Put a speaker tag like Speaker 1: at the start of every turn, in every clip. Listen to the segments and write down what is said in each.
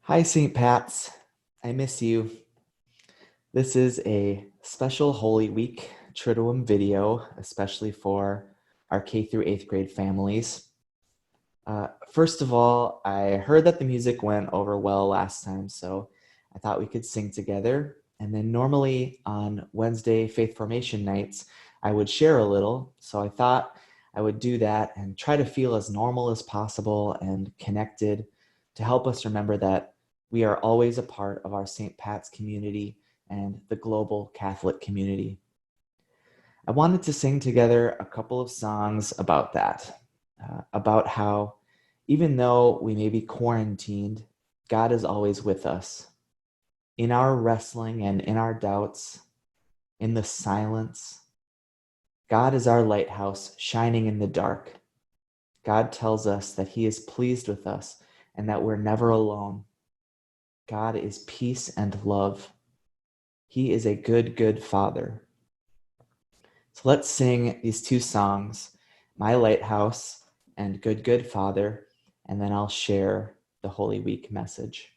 Speaker 1: Hi, St. Pat's. I miss you. This is a special Holy Week Triduum video, especially for our K through 8th grade families. First of all, I heard that the music went over well last time, so I thought we could sing together. And then normally on Wednesday faith formation nights, I would share a little. So I thought I would do that and try to feel as normal as possible and connected to help us remember that we are always a part of our St. Pat's community and the global Catholic community. I wanted to sing together a couple of songs about that, about how even though we may be quarantined, God is always with us. In our wrestling and in our doubts, in the silence, God is our lighthouse shining in the dark. God tells us that He is pleased with us and that we're never alone. God is peace and love. He is a good, good Father. So let's sing these two songs, My Lighthouse and Good, Good Father, and then I'll share the Holy Week message.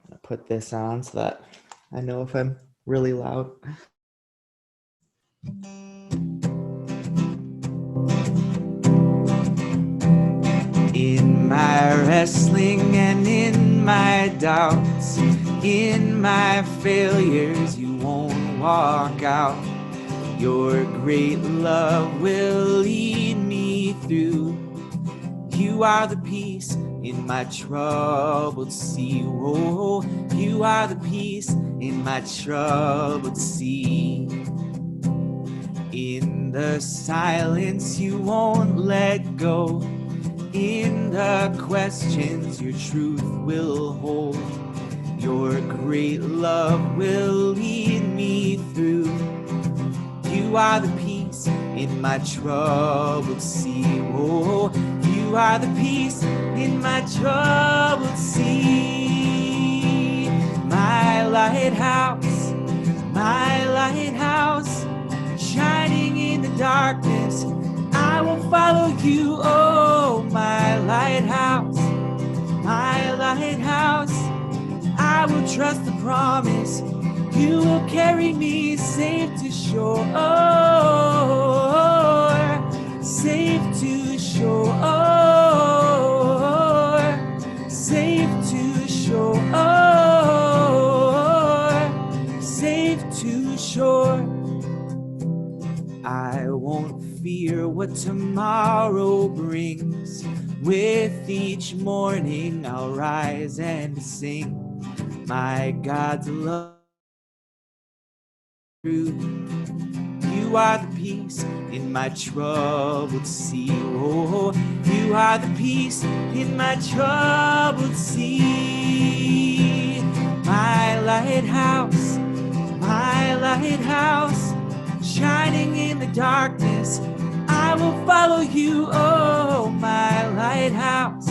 Speaker 1: I'm going to put this on so that I know if I'm really loud. In my wrestling and in my doubts, in my failures, you won't walk out. Your great love will lead me through. You are the peace in my troubled sea. Oh, you are the peace in my troubled sea. In the silence, you won't let go. In the questions, your truth will hold. Your great love will lead me through. You are the peace in my troubled sea. Oh, you are the peace in my troubled sea. My lighthouse, shining in the darkness, I will follow you. Oh, my lighthouse, I will trust the promise. You will carry me safe to shore, safe to shore, safe to shore, safe to shore. I won't fear what tomorrow brings. With each morning I'll rise and sing my God's love. You are the peace in my troubled sea. Oh, you are the peace in my troubled sea. My lighthouse, shining in the darkness, I will follow you. Oh, my lighthouse,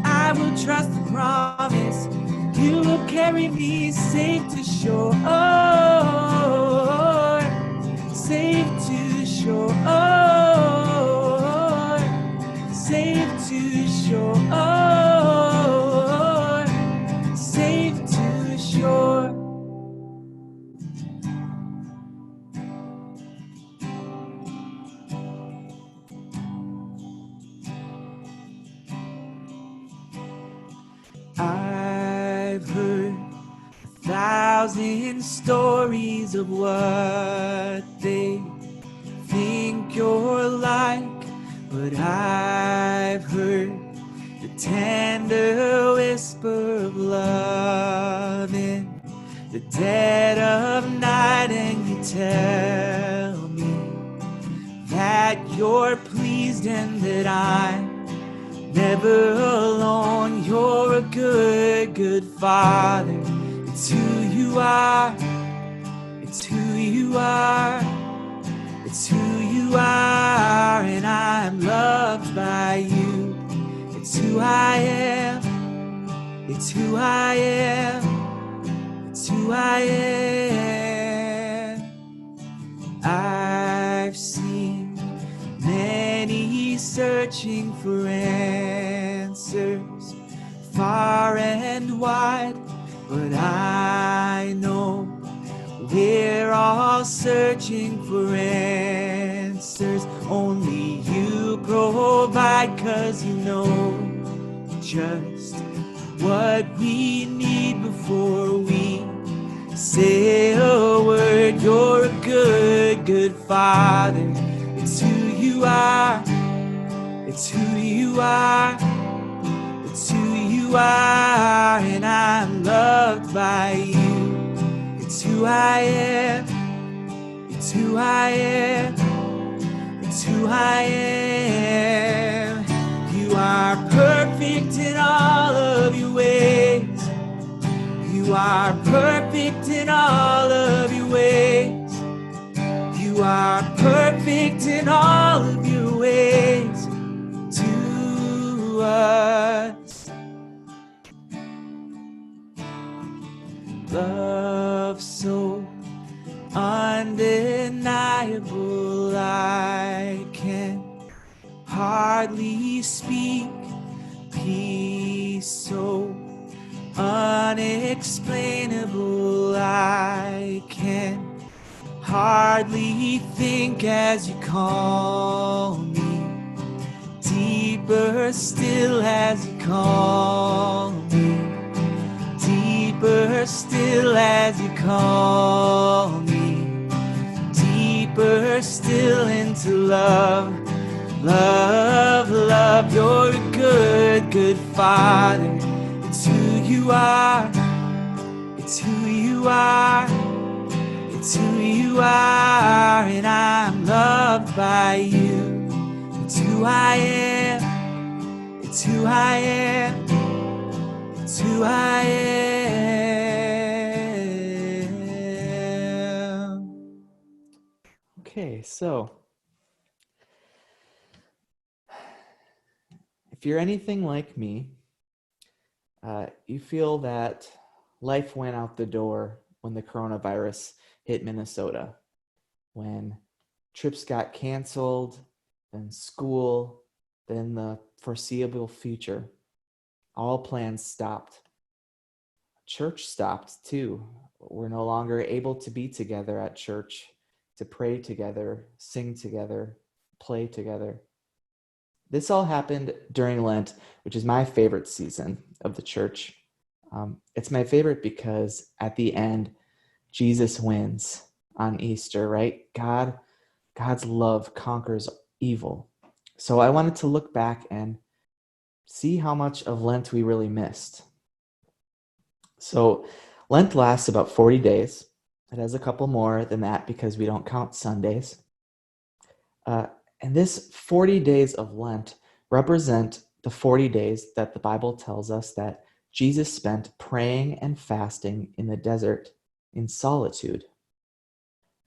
Speaker 1: I will trust the promise. You will carry me safe to shore, safe to shore, safe to shore, safe to shore. I've heard 1,000 stories of what they think you're like, but I've heard the tender whisper of love in the dead of night, and you tell me that you're pleased and that I'm never alone. You're a good, good Father. It's who you are. It's who you are. It's who you are, and I'm loved by you. It's who I am. It's who I am. It's who I am. I've seen many search searching for answers far and wide, but I know we're all searching for answers. Only you provide, 'cause you know just what we need before we say a word. You're a good, good Father. It's who you are. It's who you are. It's who you are. And I'm loved by you. It's who I am. It's who I am. It's who I am. You are perfect in all of your ways. You are perfect in all of your ways. You are perfect in all of your ways to us. Love so undeniable, I can hardly speak. Peace so unexplainable, I can hardly think as you call me. Deeper still as you call me. Deeper still as you call me. Deeper still into love. Love, love, you're a good, good Father. It's who you are. It's who you are. It's who you are. And I'm loved by you. It's who I am. It's who I am. It's who I am. Okay, so if you're anything like me, you feel that life went out the door when the coronavirus hit Minnesota, when trips got canceled, then school, then the foreseeable future. All plans stopped. Church stopped too. We're no longer able to be together at church, to pray together, sing together, play together. This all happened during Lent, which is my favorite season of the church. It's my favorite because at the end, Jesus wins on Easter, right? God's love conquers evil. So I wanted to look back and see how much of Lent we really missed. So Lent lasts about 40 days. It has a couple more than that because we don't count Sundays. And this 40 days of Lent represent the 40 days that the Bible tells us that Jesus spent praying and fasting in the desert in solitude.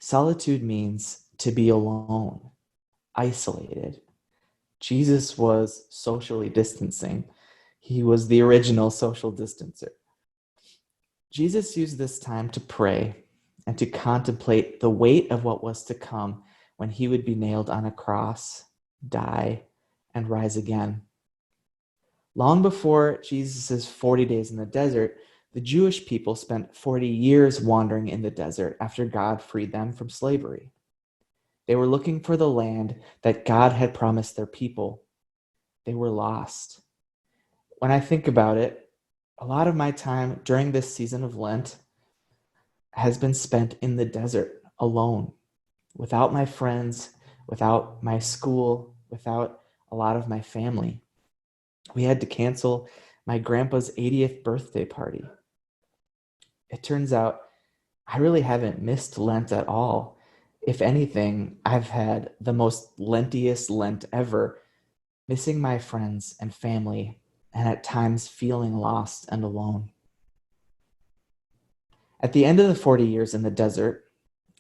Speaker 1: Solitude means to be alone, isolated. Jesus was socially distancing. He was the original social distancer. Jesus used this time to pray and to contemplate the weight of what was to come when he would be nailed on a cross, die, and rise again. Long before Jesus' 40 days in the desert, the Jewish people spent 40 years wandering in the desert after God freed them from slavery. They were looking for the land that God had promised their people. They were lost. When I think about it, a lot of my time during this season of Lent has been spent in the desert alone, without my friends, without my school, without a lot of my family. We had to cancel my grandpa's 80th birthday party. It turns out I really haven't missed Lent at all. If anything, I've had the most lentiest Lent ever, missing my friends and family, and at times feeling lost and alone. At the end of the 40 years in the desert,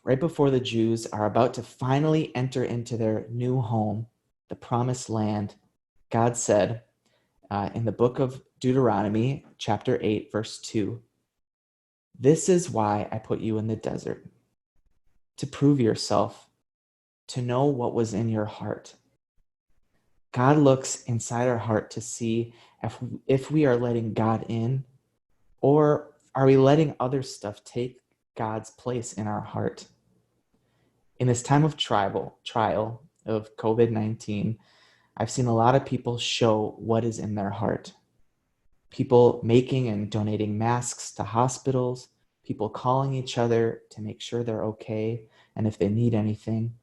Speaker 1: right before the Jews are about to finally enter into their new home, the promised land, God said in the book of Deuteronomy, chapter 8, verse 2, "This is why I put you in the desert, to prove yourself, to know what was in your heart." God looks inside our heart to see if we are letting God in, or are we letting other stuff take God's place in our heart? In this time of trial of COVID-19, I've seen a lot of people show what is in their heart. People making and donating masks to hospitals, people calling each other to make sure they're okay and if they need anything.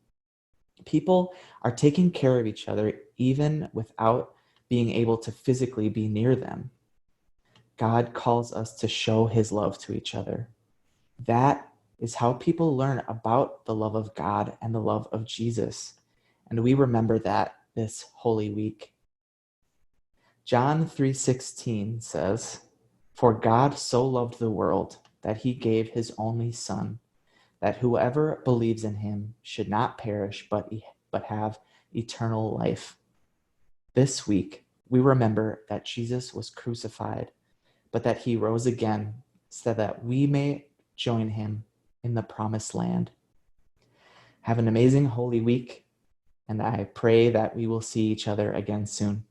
Speaker 1: People are taking care of each other even without being able to physically be near them. God calls us to show his love to each other. That is how people learn about the love of God and the love of Jesus. And we remember that this Holy Week. John 3:16 says, "For God so loved the world that he gave his only Son, that whoever believes in him should not perish but have eternal life." This week, we remember that Jesus was crucified, but that he rose again so that we may join him in the promised land. Have an amazing Holy Week, and I pray that we will see each other again soon.